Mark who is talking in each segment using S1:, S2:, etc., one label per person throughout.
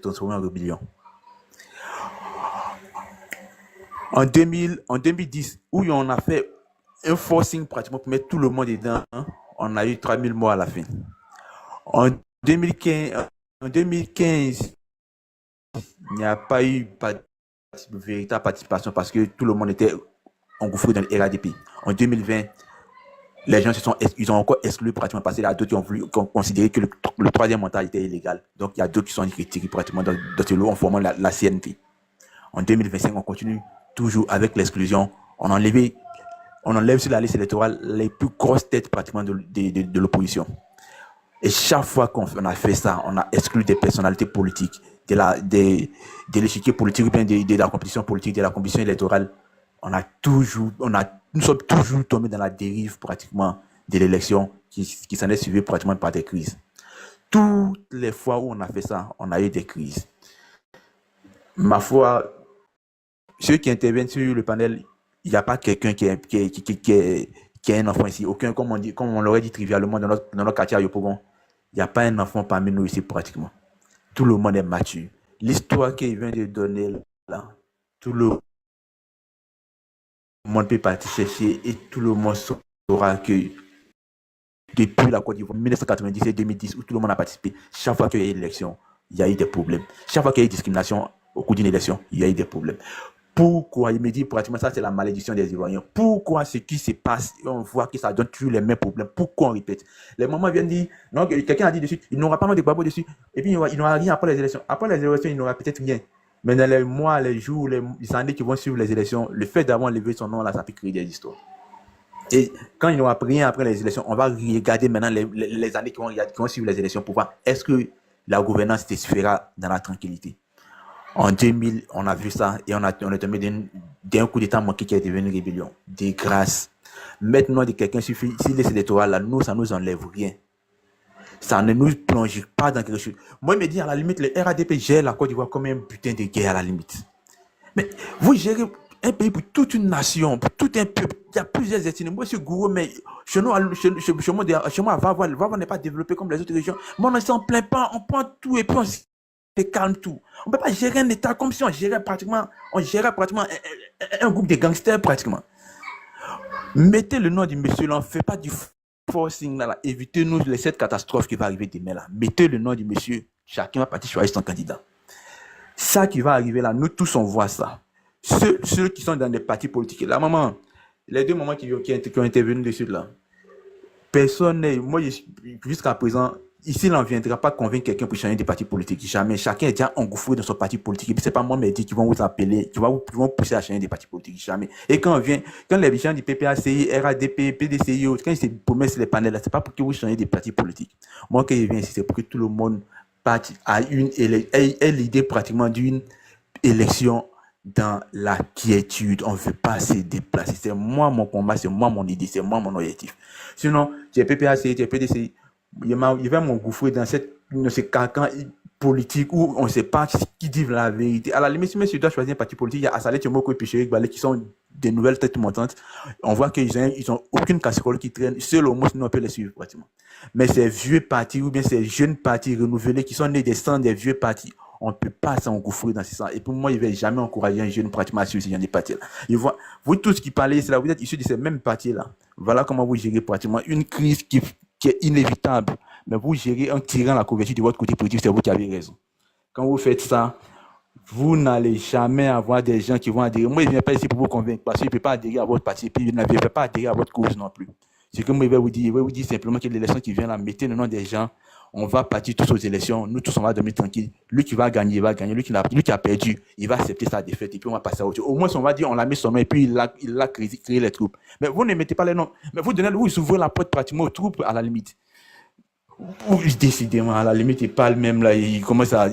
S1: transformé en rébellion. En 2010, où on a fait un forcing pratiquement pour mettre tout le monde dedans, hein, on a eu 3000 morts à la fin. En 2015, il n'y a pas eu de véritable participation parce que tout le monde était engouffré dans le RADP. En 2020, les gens ils ont encore exclu pratiquement parce qu'il y a d'autres qui ont voulu considérer que le troisième mandat était illégal. Donc il y a d'autres qui sont retirés pratiquement dans ce lot en formant la CNT. En 2025, on continue toujours avec l'exclusion. On enlève sur la liste électorale les plus grosses têtes pratiquement de l'opposition. Et chaque fois qu'on a fait ça, on a exclu des personnalités politiques, de l'échiquier politique, bien de la compétition politique, de la compétition électorale. Nous sommes toujours tombés dans la dérive pratiquement de l'élection qui s'en est suivie pratiquement par des crises. Toutes les fois où on a fait ça, on a eu des crises. Ma foi, ceux qui interviennent sur le panel, il n'y a pas quelqu'un qui est un enfant ici. Aucun, comme on l'aurait dit trivialement dans notre quartier à Yopougon, il n'y a pas un enfant parmi nous ici pratiquement. Tout le monde est mature. L'histoire qu'il vient de donner là, tout le monde peut partir chercher et tout le monde saura que depuis la Côte d'Ivoire, 1990 et 2010, où tout le monde a participé, chaque fois qu'il y a eu élection, il y a eu des problèmes. Chaque fois qu'il y a eu discrimination au cours d'une élection, il y a eu des problèmes. Pourquoi? Il me dit pratiquement ça, c'est la malédiction des Ivoiriens. Pourquoi ce qui se passe, on voit que ça donne toujours les mêmes problèmes? Pourquoi on répète? Les mamans viennent dire, non, quelqu'un a dit dessus, il n'aura pas de babo dessus, et puis il n'aura rien après les élections. Après les élections, il n'aura peut-être rien. Mais dans les mois, les jours, les années qui vont suivre les élections, le fait d'avoir levé son nom là, ça peut créer des histoires. Et quand il n'aura rien après les élections, on va regarder maintenant les années qui vont suivre les élections pour voir est-ce que la gouvernance se fera dans la tranquillité. En 2000, on a vu ça et on est tombé d'un coup d'état manqué qui est devenu une rébellion. Des grâces. Maintenant, de quelqu'un suffit, si les électorales là, nous, ça ne nous enlève rien. Ça ne nous plonge pas dans quelque chose. Moi, il me dit à la limite, le RADP gère la Côte d'Ivoire comme un putain de guerre à la limite. Mais vous gérez un pays pour toute une nation, pour tout un peuple. Il y a plusieurs ethnies. Moi, je suis gourou, mais chez moi, Vava n'est pas développé comme les autres régions. Moi, on ne s'en plaint pas, on prend tout et puis on se calme tout. On ne peut pas gérer un État comme si on gérait pratiquement un groupe de gangsters pratiquement. Mettez le nom du monsieur là, on ne fait pas du forcing là, évitez-nous cette catastrophe qui va arriver demain là. Mettez le nom du monsieur, chacun va partir choisir son candidat. Ça qui va arriver là, nous tous on voit ça. Ceux qui sont dans des partis politiques, la maman, les deux mamans qui ont intervenu dessus là, personne n'est, moi jusqu'à présent, ici il n'en viendra pas convaincre quelqu'un pour changer des partis politiques, jamais. Chacun est déjà engouffré dans son parti politique, et puis c'est pas moi mais dit qui vont vous appeler, qui vont pousser à changer des partis politiques, jamais. Et quand les gens du PPACI, RADP, PDCI, quand ils se promettent les panels là, c'est pas pour que vous changez des partis politiques. Moi quand je viens ici, c'est pour que tout le monde ait l'idée pratiquement d'une élection dans la quiétude. On ne veut pas se déplacer. C'est moi mon combat, c'est moi mon idée, c'est moi mon objectif. Sinon, tu es PPAC, tu es PDCI, il va m'engouffrer dans ce carcan politique où on ne sait pas qui dit la vérité. À la limite, si je dois choisir un parti politique, il y a Assalé, Tchomoko et Pichéric Balé qui sont des nouvelles têtes montantes. On voit qu'ils n'ont aucune casserole qui traîne. Seul au moins, sinon on peut les suivre pratiquement. Mais ces vieux partis ou bien ces jeunes partis renouvelés qui sont nés des sangs des vieux partis, on ne peut pas s'engouffrer dans ce sens. Et pour moi, il ne va jamais encourager un jeune pratiquement à suivre ce genre de partis-là. Vous tous qui parlez, c'est là, vous êtes issus de ces mêmes partis-là. Voilà comment vous gérez pratiquement une crise qui est inévitable. Mais vous gérez en tirant la couverture de votre côté politique, c'est vous qui avez raison. Quand vous faites ça, vous n'allez jamais avoir des gens qui vont adhérer. Moi, je ne viens pas ici pour vous convaincre parce que je ne peux pas adhérer à votre parti et puis je ne vais pas adhérer à votre cause non plus. Ce que moi, je vais vous dire simplement que l'élection qui vient là, mettez le nom des gens. On va partir tous aux élections, nous tous on va dormir tranquille. Lui qui va gagner, il va gagner. Lui qui a perdu, il va accepter sa défaite et puis on va passer à autre chose. Au moins, on va dire, on l'a mis son nom et puis il a créé les troupes. Mais vous ne mettez pas les noms. Mais vous ouvrez la porte pratiquement aux troupes à la limite. Décidément, à la limite, il parle même là, il commence à.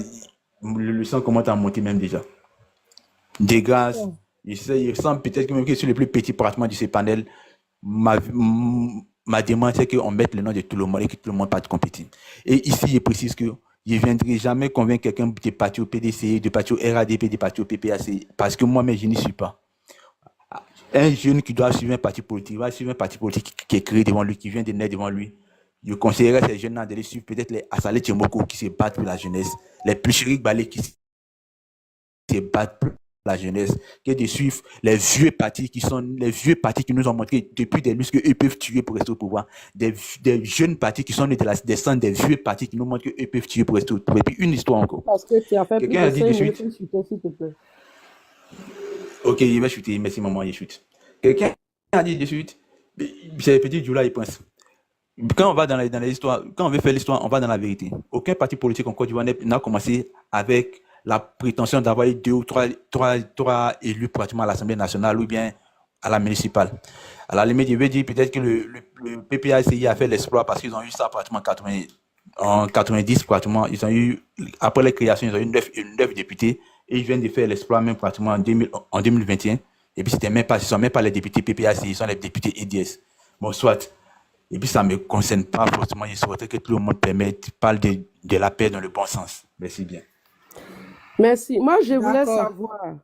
S1: Le sang commence à monter même déjà. Des grâces, il sent peut-être que même que sur les plus petits pratiquement de ces panels, ma demande, c'est qu'on mette le nom de tout le monde et que tout le monde parte compétir. Et ici, je précise que je ne viendrai jamais convaincre quelqu'un de partir au PDC, de partir au RADP, de partir au PPAC, parce que moi-même, je n'y suis pas. Un jeune qui doit suivre un parti politique, va suivre un parti politique qui est créé devant lui, qui vient de naître devant lui. je conseillerais ces jeunes-là d'aller suivre peut-être les Assalé Tchemoko qui se battent pour la jeunesse, les Plucherik Balé qui se battent pour la jeunesse, que de suivre les vieux partis qui nous ont montré depuis des lustres qu'eux peuvent tuer pour rester au pouvoir, des jeunes partis qui sont nés de la descente des vieux partis qui nous montrent qu'eux peuvent tuer pour rester au pouvoir. Et puis une histoire encore.
S2: Parce que tu as fait plus
S1: Quelqu'un a
S2: de
S1: dit
S2: 5
S1: de
S2: minutes,
S1: suite.
S2: s'il te plaît.
S1: Ok, il va chuter. Merci maman, il chute. Quelqu'un a dit de suite. C'est le petit Djoula, il pense. Quand on va dans les histoires, quand on veut faire l'histoire, on va dans la vérité. Aucun parti politique en Côte d'Ivoire n'a commencé avec la prétention d'avoir eu deux ou trois élus pratiquement à l'Assemblée nationale ou bien à la municipale. À la limite, je veux dire peut-être que le PPACI a fait l'exploit parce qu'ils ont eu ça pratiquement en 90, pratiquement. Ils ont eu, après les créations, ils ont eu 9 députés et ils viennent de faire l'exploit même pratiquement en 2021. Et puis, ce ne sont même pas les députés PPACI, ils sont les députés EDS. Bon, soit. Et puis, ça ne me concerne pas forcément. Je souhaiterais que tout le monde parle de la paix dans le bon sens. Merci bien.
S2: Merci. Moi, je voulais savoir.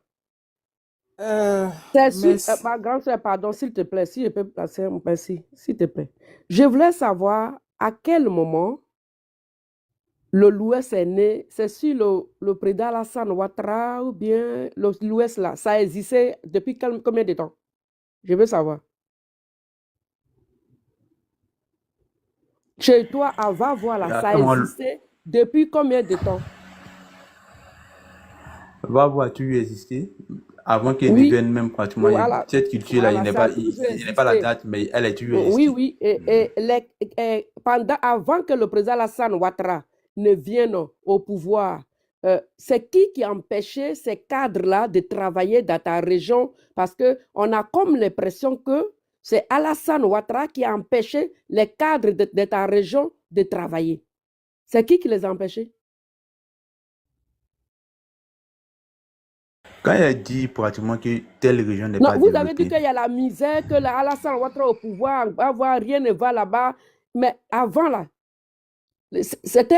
S2: Ma grande soeur, pardon, s'il te plaît, si je peux passer un merci, s'il te plaît. Je voulais savoir à quel moment l'Ouest est né. C'est sur le président Alassane Ouattara ou bien l'Ouest là. Ça existait depuis combien de temps? Je veux savoir. Chez toi, avant, voilà, ça existait depuis combien de temps?
S1: Va voir-tu exister avant qu'elle devienne même pratiquement. Voilà. Cette culture-là, il n'est pas la date, mais elle est toujours existée.
S2: Oui. Et avant que le président Alassane Ouattara ne vienne au pouvoir, c'est qui empêchait ces cadres-là de travailler dans ta région? Parce qu'on a comme l'impression que c'est Alassane Ouattara qui a empêché les cadres de ta région de travailler. C'est qui les a empêchés?
S1: Quand il a dit pratiquement que telle région n'est pas
S2: développée. Vous avez dit qu'il y a la misère, que Alassane Ouattara au pouvoir, rien ne va là-bas. Mais avant, là, c'est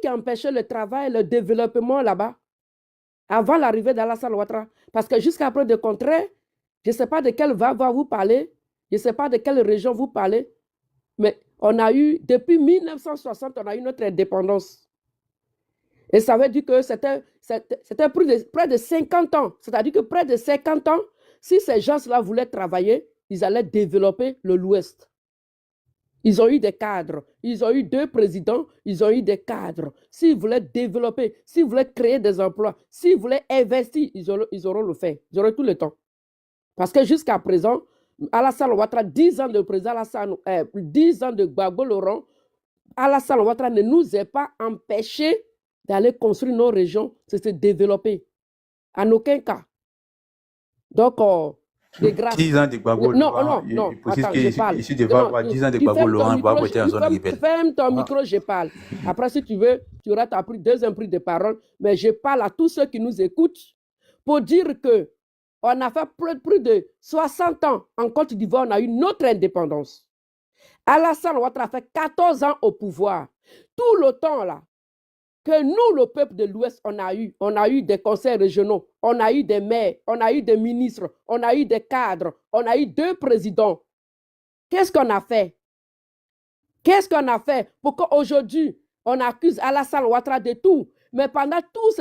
S2: qui empêchait le travail, le développement là-bas? Avant l'arrivée d'Alassane Ouattara. Parce que jusqu'à preuve de contraire, je ne sais pas de quelle va vous parler, je ne sais pas de quelle région vous parlez, mais on a eu, depuis 1960, on a eu notre indépendance. Et ça veut dire que c'était près de 50 ans. C'est-à-dire que près de 50 ans, si ces gens-là voulaient travailler, ils allaient développer l'Ouest. Ils ont eu des cadres, ils ont eu 2 présidents, ils ont eu des cadres. S'ils voulaient développer, s'ils voulaient créer des emplois, s'ils voulaient investir, ils auront le fait. Ils auront tout le temps. Parce que jusqu'à présent, Alassane Ouattara, 10 ans de président Alassane, 10 ans de Gbagbo Laurent, Alassane Ouattara ne nous a pas empêchés d'aller construire nos régions, de se développer. En aucun cas. Donc, de grâce.
S1: 10 ans de Gbagbo Laurent.
S2: Non. Attends, je parle.
S1: Ici, de voir 10 ans de Gbagbo Laurent, Gbagbo était en zone rebelle.
S2: Ferme ton micro, je parle. Après, si tu veux, tu auras ta deuxième prise de parole. Mais je parle à tous ceux qui nous écoutent pour dire que on a fait plus de 60 ans en Côte d'Ivoire, on a eu notre indépendance. Alassane Ouattara a fait 14 ans au pouvoir. Tout le temps, là, que nous, le peuple de l'Ouest, on a eu des conseils régionaux, on a eu des maires, on a eu des ministres, on a eu des cadres, on a eu 2 présidents. Qu'est-ce qu'on a fait? Qu'est-ce qu'on a fait pour qu'aujourd'hui, on accuse Alassane Ouattara de tout? Mais pendant toutes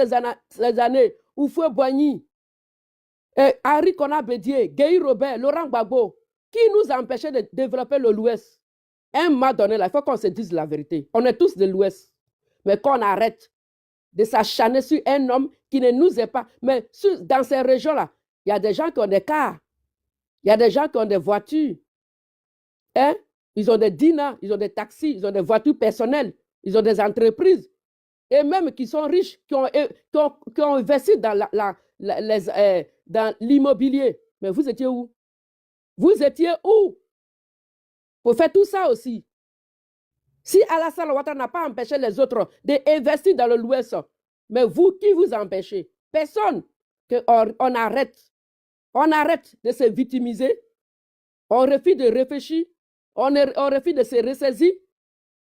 S2: ces années, Houphouët Boigny, Henri Konan Bédié, Guy Robert, Laurent Gbagbo, qui nous a empêchés de développer l'Ouest? À un moment donné, il faut qu'on se dise la vérité. On est tous de l'Ouest. Mais qu'on arrête de s'acharner sur un homme qui ne nous est pas. Mais dans ces régions-là, il y a des gens qui ont des cars. Il y a des gens qui ont des voitures. Hein? Ils ont des dîners, ils ont des taxis, ils ont des voitures personnelles, ils ont des entreprises. Et même qui sont riches, qui ont investi dans dans l'immobilier. Mais vous étiez où? Vous étiez où? Pour faire tout ça aussi. Si Alassane Ouattara n'a pas empêché les autres d'investir dans l'Ouest, mais vous, qui vous empêchez? Personne. On arrête. On arrête de se victimiser. On refuse de réfléchir. On refuse de se ressaisir.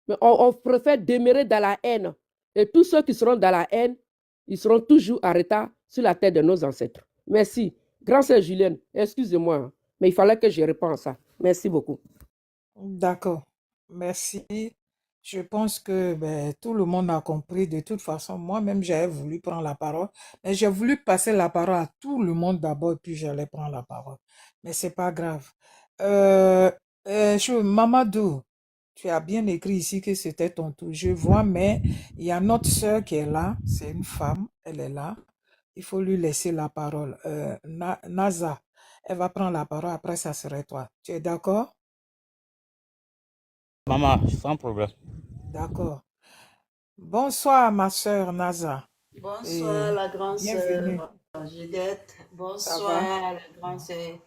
S2: Mais on préfère demeurer dans la haine. Et tous ceux qui seront dans la haine, ils seront toujours en retard sur la tête de nos ancêtres. Merci. Grand sœur Julienne, excusez-moi, mais il fallait que je réponde à ça. Merci beaucoup.
S3: D'accord. Merci. Je pense que tout le monde a compris. De toute façon, moi-même, j'avais voulu prendre la parole. Mais j'ai voulu passer la parole à tout le monde d'abord, puis j'allais prendre la parole. Mais c'est pas grave. Euh, Mamadou, tu as bien écrit ici que c'était ton tour. Je vois, mais il y a notre sœur qui est là. C'est une femme, elle est là. Il faut lui laisser la parole. Naza, elle va prendre la parole, après ça serait toi. Tu es d'accord?
S4: Maman, sans problème.
S3: D'accord. Bonsoir, ma sœur Naza.
S5: Bonsoir,
S3: Et
S5: la grande
S3: bienvenue.
S5: sœur Judith.
S3: Ça va?
S5: Bonsoir, la grande sœur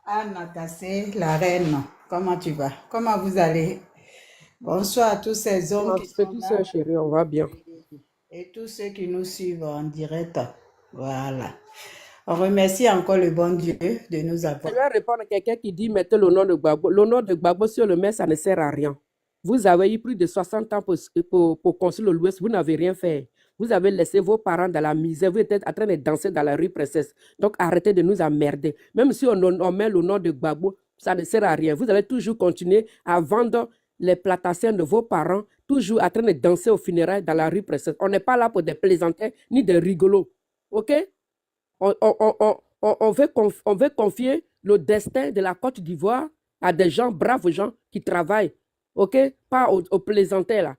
S5: Anna Tassé, la reine. Comment tu vas? Comment vous allez? Bonsoir à tous ces hommes
S2: Ma
S5: qui sont
S2: petite
S5: là
S2: soeur chérie, on va bien.
S5: et tous ceux qui nous suivent en direct. Voilà. On remercie encore le bon Dieu de nous
S2: Je
S5: avoir.
S2: vais répondre à quelqu'un qui dit mettez le nom de Gbagbo. Le nom de Gbagbo, si on le met, ça ne sert à rien. Vous avez eu plus de 60 ans pour construire l'Ouest, vous n'avez rien fait. Vous avez laissé vos parents dans la misère, vous êtes en train de danser dans la rue Princesse. Donc arrêtez de nous emmerder. Même si on met le nom de Gbagbo, ça ne sert à rien. Vous allez toujours continuer à vendre les platations de vos parents, toujours en train de danser aux funérailles dans la rue Princesse. On n'est pas là pour des plaisantins ni des rigolos. OK? On veut confier le destin de la Côte d'Ivoire à des gens, braves gens qui travaillent, ok? Pas aux plaisantins là.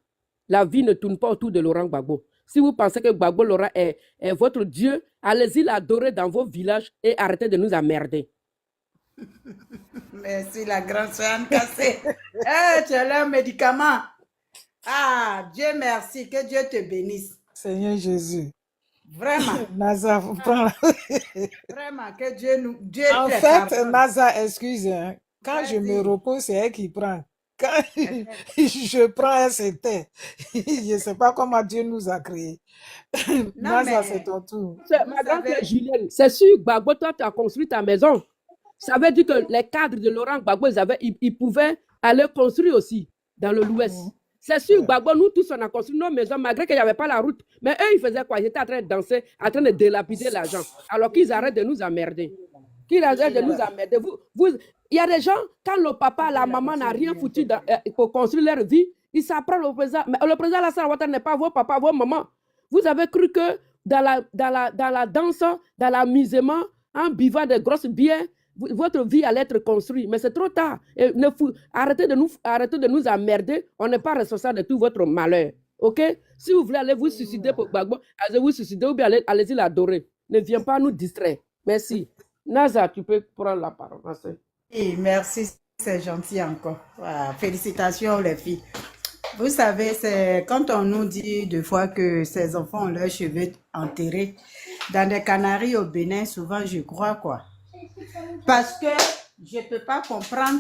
S2: La vie ne tourne pas autour de Laurent Gbagbo. Si vous pensez que Gbagbo Laurent est votre Dieu, allez-y l'adorer dans vos villages et arrêtez de nous emmerder.
S5: Merci, la grande sœur Anne Cassé. Tu as là un médicament. Ah, Dieu merci, que Dieu te bénisse.
S3: Seigneur Jésus.
S5: Vraiment.
S3: Naza, vous prenez
S5: Vraiment, que Dieu
S3: En
S5: te
S3: fait,
S5: pardonne.
S3: Naza, excuse, hein. Quand je me
S5: Vas-y.
S3: repose, c'est elle qui prend. Quand je prends, elle se tait. Je ne sais pas comment Dieu nous a créés.
S5: Non,
S3: Naza, c'est
S5: mais
S3: ton tour.
S5: vous
S2: Ma grande sœur
S5: savez,
S2: Julienne, c'est sûr, Gbagbo, toi, tu as construit ta maison. Ça veut dire que les cadres de Laurent Gbagbo, ils pouvaient aller construire aussi dans l'Ouest.
S3: Mhm.
S2: C'est sûr,
S3: Ouais.
S2: Gbagbo, nous tous, on a construit nos maisons, malgré qu'il n'y avait pas la route. Mais eux, ils faisaient quoi? Ils étaient en train de danser, en train de délapider l'argent. Alors qu'ils arrêtent de nous emmerder. Qu'ils arrêtent de nous emmerder. Il y a des gens, quand le papa, la maman n'a rien foutu pour construire leur vie, ils s'apprennent au président. Mais le président Alassane Ouattara n'est pas vos papas, vos mamans. Vous avez cru que dans la danse, dans l'amusement, en buvant de grosses bières, votre vie allait être construite. Mais c'est trop tard. Et arrêtez de nous emmerder. On n'est pas responsable de tout votre malheur. OK? Si vous voulez aller vous suicider pour Gbagbo, allez vous suicider ou bien allez-y l'adorer. Ne viens pas nous distraire. Merci. Naza, tu peux prendre la parole. Merci.
S5: oui, merci, c'est gentil encore. Voilà, félicitations les filles. Vous savez, c'est quand on nous dit deux fois que ces enfants ont leurs cheveux enterrés, dans des Canaries au Bénin, souvent je crois quoi. Parce que je ne peux pas comprendre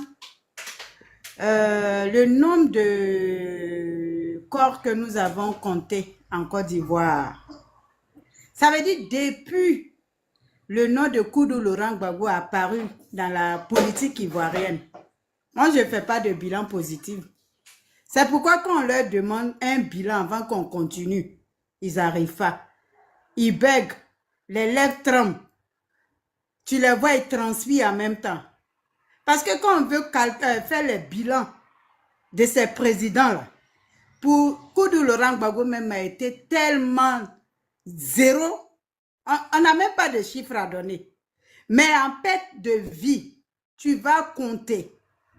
S5: le nombre de corps que nous avons comptés en Côte d'Ivoire. Ça veut dire depuis le nom de Koudou Laurent Gbagbo a apparu dans la politique ivoirienne. Moi, je ne fais pas de bilan positif. C'est pourquoi quand on leur demande un bilan avant qu'on continue, ils n'arrivent pas. Ils bèguent, les lèvres tremblent. Tu les vois, ils transpirent en même temps. Parce que quand on veut faire le bilan de ces présidents-là, pour Koudou Laurent Gbagbo même a été tellement zéro, on n'a même pas de chiffres à donner. Mais en perte de vie, tu vas compter.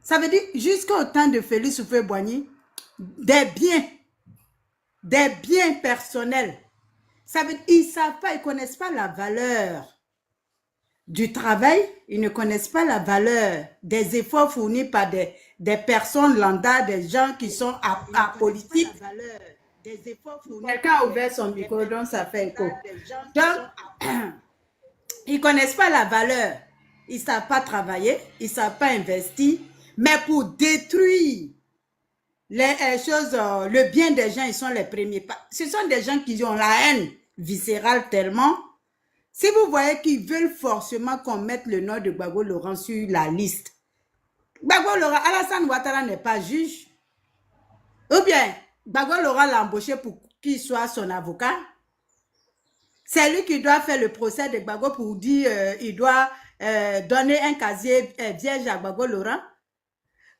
S5: Ça veut dire jusqu'au temps de Félix Houphouët-Boigny, des biens personnels. Ça veut dire ils ne savent pas, ils ne connaissent pas la valeur du travail, ils ne connaissent pas la valeur des efforts fournis par des personnes lambda, des gens qui sont apolitiques. Quelqu'un a ouvert son micro, donc ça fait écho. Donc, ils ne connaissent pas la valeur. Ils ne savent pas travailler, ils ne savent pas investir, mais pour détruire les choses, le bien des gens, ils sont les premiers. Ce sont des gens qui ont la haine viscérale tellement. Si vous voyez qu'ils veulent forcément qu'on mette le nom de Gbagbo Laurent sur la liste, Gbagbo Laurent, Alassane Ouattara n'est pas juge. Ou bien, Gbagbo Laurent l'a embauché pour qu'il soit son avocat. C'est lui qui doit faire le procès de Gbagbo pour dire il doit donner un casier vierge à Gbagbo Laurent.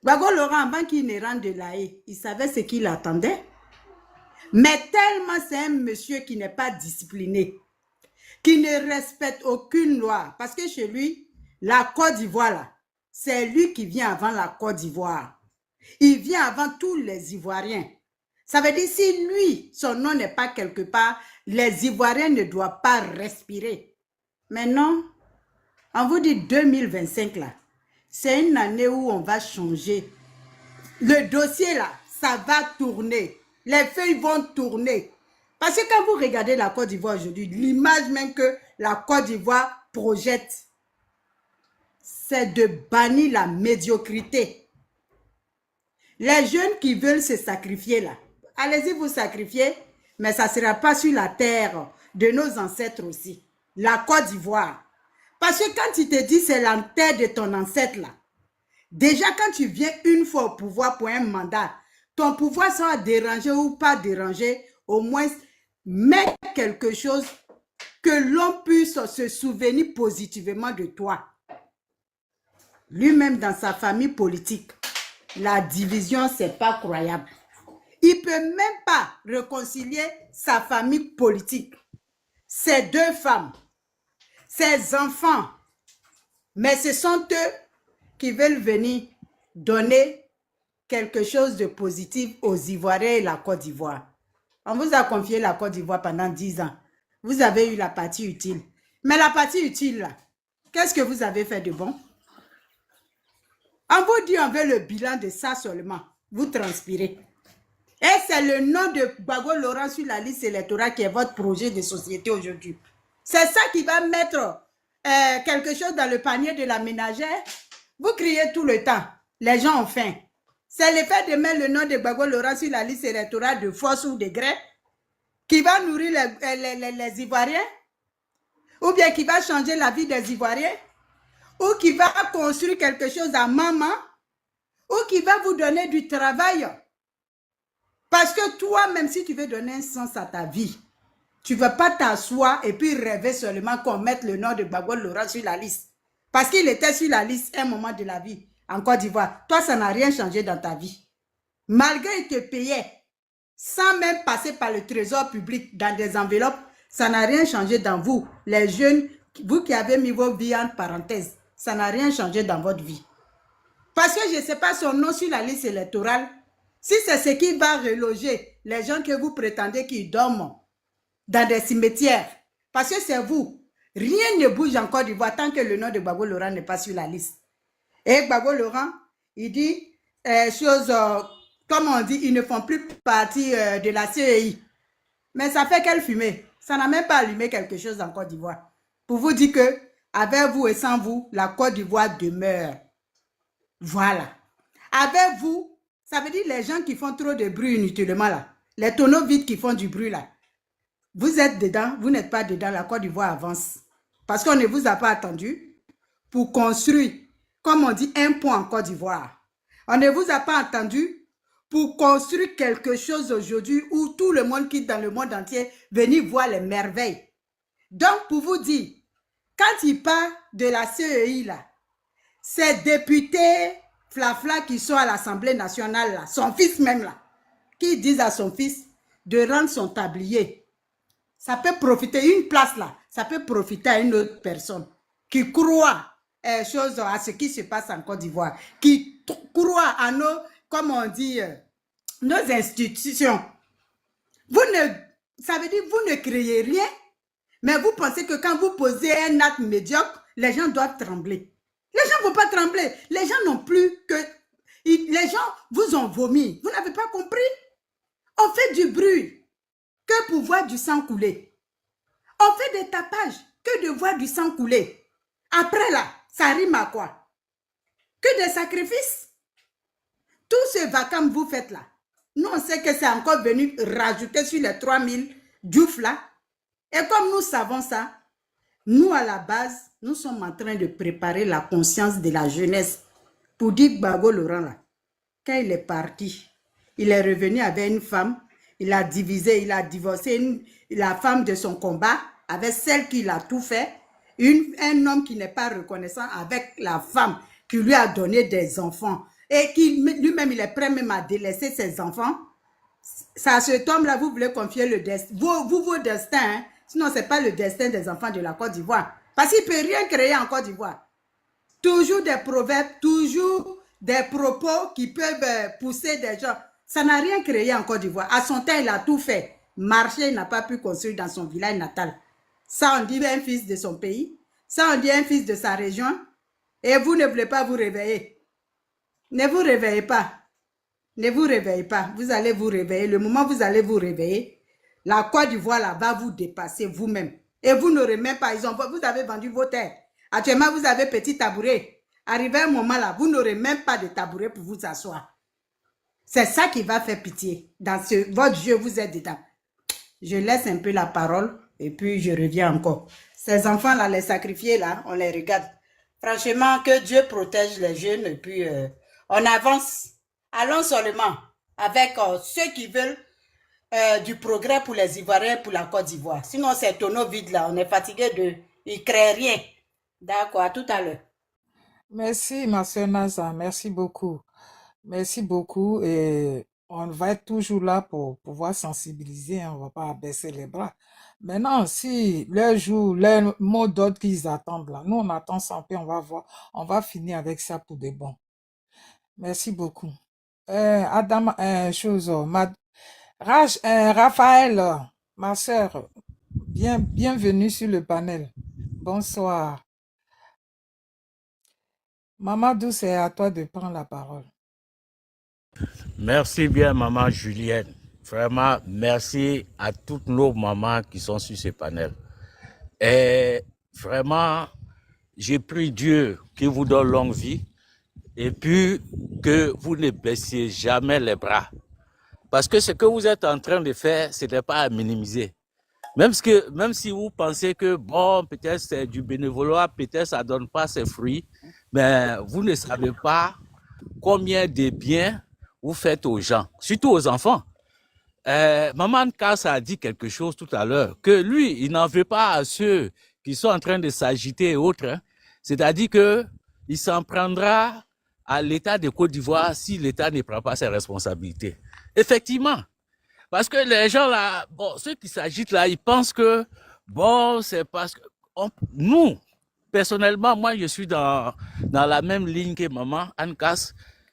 S5: Gbagbo Laurent, avant qu'il ne rentre de l'AE, il savait ce qu'il attendait. Mais tellement c'est un monsieur qui n'est pas discipliné, qui ne respecte aucune loi. Parce que chez lui, la Côte d'Ivoire, là, c'est lui qui vient avant la Côte d'Ivoire. Il vient avant tous les Ivoiriens. Ça veut dire si lui, son nom n'est pas quelque part, les Ivoiriens ne doivent pas respirer. Mais non, on vous dit 2025 là, c'est une année où on va changer. Le dossier là, ça va tourner. Les feuilles vont tourner. Parce que quand vous regardez la Côte d'Ivoire aujourd'hui, l'image même que la Côte d'Ivoire projette, c'est de bannir la médiocrité. Les jeunes qui veulent se sacrifier là, allez-y vous sacrifier, mais ça ne sera pas sur la terre de nos ancêtres aussi. La Côte d'Ivoire. Parce que quand tu te dis c'est la terre de ton ancêtre là, déjà quand tu viens une fois au pouvoir pour un mandat, ton pouvoir sera dérangé ou pas dérangé, au moins mets quelque chose que l'on puisse se souvenir positivement de toi. Lui-même dans sa famille politique, la division, c'est pas croyable. Il peut même pas réconcilier sa famille politique. Ses deux femmes, ses enfants, mais ce sont eux qui veulent venir donner quelque chose de positif aux Ivoiriens et la Côte d'Ivoire. On vous a confié la Côte d'Ivoire pendant 10 ans. Vous avez eu la partie utile. Mais la partie utile, là, qu'est-ce que vous avez fait de bon? On vous dit on veut le bilan de ça seulement. Vous transpirez. Et c'est le nom de Gbagbo Laurent sur la liste électorale qui est votre projet de société aujourd'hui. C'est ça qui va mettre quelque chose dans le panier de la ménagère. Vous criez tout le temps. Les gens ont faim. C'est le fait de mettre le nom de Gbagbo Laurent sur la liste électorale de force ou de gré qui va nourrir les Ivoiriens ou bien qui va changer la vie des Ivoiriens ou qui va construire quelque chose à maman ou qui va vous donner du travail. Parce que toi, même si tu veux donner un sens à ta vie, tu ne vas pas t'asseoir et puis rêver seulement qu'on mette le nom de Gbagbo Laurent sur la liste. Parce qu'il était sur la liste à un moment de la vie en Côte d'Ivoire. Toi, ça n'a rien changé dans ta vie. Malgré qu'il te payait, sans même passer par le trésor public dans des enveloppes, ça n'a rien changé dans vous, les jeunes, vous qui avez mis vos vies en parenthèse. Ça n'a rien changé dans votre vie. Parce que je ne sais pas son nom sur la liste électorale. Si c'est ce qui va reloger les gens que vous prétendez qu'ils dorment dans des cimetières, parce que c'est vous, rien ne bouge en Côte d'Ivoire tant que le nom de Gbagbo Laurent n'est pas sur la liste. Et Gbagbo Laurent, il dit comme on dit, ils ne font plus partie de la CEI. Mais ça fait quelle fumée? Ça n'a même pas allumé quelque chose en Côte d'Ivoire. Pour vous dire que, avec vous et sans vous, la Côte d'Ivoire demeure. Voilà. Avec vous, ça veut dire les gens qui font trop de bruit inutilement là. Les tonneaux vides qui font du bruit là. Vous êtes dedans, vous n'êtes pas dedans, la Côte d'Ivoire avance. Parce qu'on ne vous a pas attendu pour construire, comme on dit, un pont en Côte d'Ivoire. On ne vous a pas entendu pour construire quelque chose aujourd'hui où tout le monde quitte dans le monde entier, venir voir les merveilles. Donc, pour vous dire, quand il parle de la CEI là, ces députés flafla qui sont à l'Assemblée nationale là, son fils même là, qui disent à son fils de rendre son tablier. Ça peut profiter, une place là, ça peut profiter à une autre personne qui croit à ce qui se passe en Côte d'Ivoire, qui croit à nos, comme on dit, nos institutions. Ça veut dire vous ne créez rien, mais vous pensez que quand vous posez un acte médiocre, les gens doivent trembler. Les gens ne vont pas trembler. Les gens n'ont plus que... Les gens vous ont vomi. Vous n'avez pas compris? On fait du bruit que pour voir du sang couler. On fait des tapages que de voir du sang couler. Après là, ça rime à quoi? Que des sacrifices. Tout ce vacarme vous faites là, nous on sait que c'est encore venu rajouter sur les 3000 Diouf là. Et comme nous savons ça, nous à la base, nous sommes en train de préparer la conscience de la jeunesse pour dire Gbagbo Laurent là, quand il est parti, il est revenu avec une femme, il a divisé, il a divorcé la femme de son combat avec celle qui l'a tout fait, un homme qui n'est pas reconnaissant avec la femme qui lui a donné des enfants, et qu'il lui-même, il est prêt même à délaisser ses enfants, ça, cet homme-là, vous voulez confier le destin, vos destins, hein? Sinon, ce n'est pas le destin des enfants de la Côte d'Ivoire. Parce qu'il ne peut rien créer en Côte d'Ivoire. Toujours des proverbes, toujours des propos qui peuvent pousser des gens. Ça n'a rien créé en Côte d'Ivoire. À son temps, il a tout fait. Marcher, il n'a pas pu construire dans son village natal. Ça, on dit un fils de son pays. Ça, on dit un fils de sa région. Et vous ne voulez pas vous réveiller. Ne vous réveillez pas. Ne vous réveillez pas. Vous allez vous réveiller. Le moment où vous allez vous réveiller, la Côte d'Ivoire là va vous dépasser vous-même. Et vous n'aurez même pas, vous avez vendu vos terres. Actuellement, vous avez petit tabouret. Arrivé un moment là, vous n'aurez même pas de tabouret pour vous asseoir. C'est ça qui va faire pitié. Dans votre jeu, vous êtes dedans. Je laisse un peu la parole et puis je reviens encore. Ces enfants-là, les sacrifiés là, on les regarde. Franchement, que Dieu protège les jeunes et puis on avance. Allons seulement avec ceux qui veulent du progrès pour les Ivoiriens, pour la Côte d'Ivoire. Sinon, ces tonneaux vides là, on est fatigué de... Ils ne créent rien. D'accord, à tout à l'heure.
S3: Merci, ma soeur Naza. Merci beaucoup. Merci beaucoup. Et on va être toujours là pour pouvoir sensibiliser. On ne va pas baisser les bras. Maintenant, si leur jour, leur mot d'ordre qu'ils attendent là, nous on attend sans paix, on va voir. On va finir avec ça pour de bon. Merci beaucoup. Adam, Raphaël, ma soeur, bienvenue sur le panel. Bonsoir. Mamadou, c'est à toi de prendre la parole.
S4: Merci bien, maman Julienne. Vraiment, merci à toutes nos mamans qui sont sur ce panel. Et vraiment, j'ai pris Dieu qui vous donne longue vie et puis que vous ne baissiez jamais les bras. Parce que ce que vous êtes en train de faire, ce n'est pas à minimiser. Même si vous pensez que, bon, peut-être c'est du bénévolat, peut-être ça ne donne pas ses fruits, mais vous ne savez pas combien de bien vous faites aux gens, surtout aux enfants. Maman Kass a dit quelque chose tout à l'heure, que lui, il n'en veut pas à ceux qui sont en train de s'agiter et autres. Hein. C'est-à-dire qu'il s'en prendra à l'État de Côte d'Ivoire si l'État ne prend pas ses responsabilités. Effectivement, parce que les gens là, bon, ceux qui s'agitent là, ils pensent que, bon, c'est parce que nous, personnellement, moi, je suis dans la même ligne que maman Anne Kass.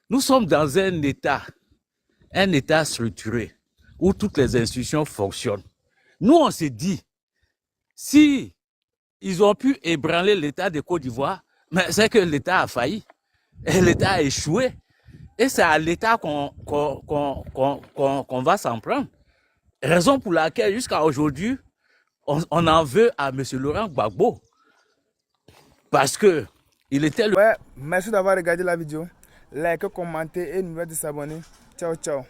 S4: Nous sommes dans un État structuré, où toutes les institutions fonctionnent. Nous, on s'est dit, si ils ont pu ébranler l'État de Côte d'Ivoire, mais c'est que l'État a failli, et l'État a échoué. Et c'est à l'État qu'on va s'en prendre. Raison pour laquelle, jusqu'à aujourd'hui, on en veut à M. Laurent Gbagbo. Parce que il était le...
S6: Ouais, merci d'avoir regardé la vidéo. Likez, commentez et n'oubliez pas de s'abonner. Ciao, ciao.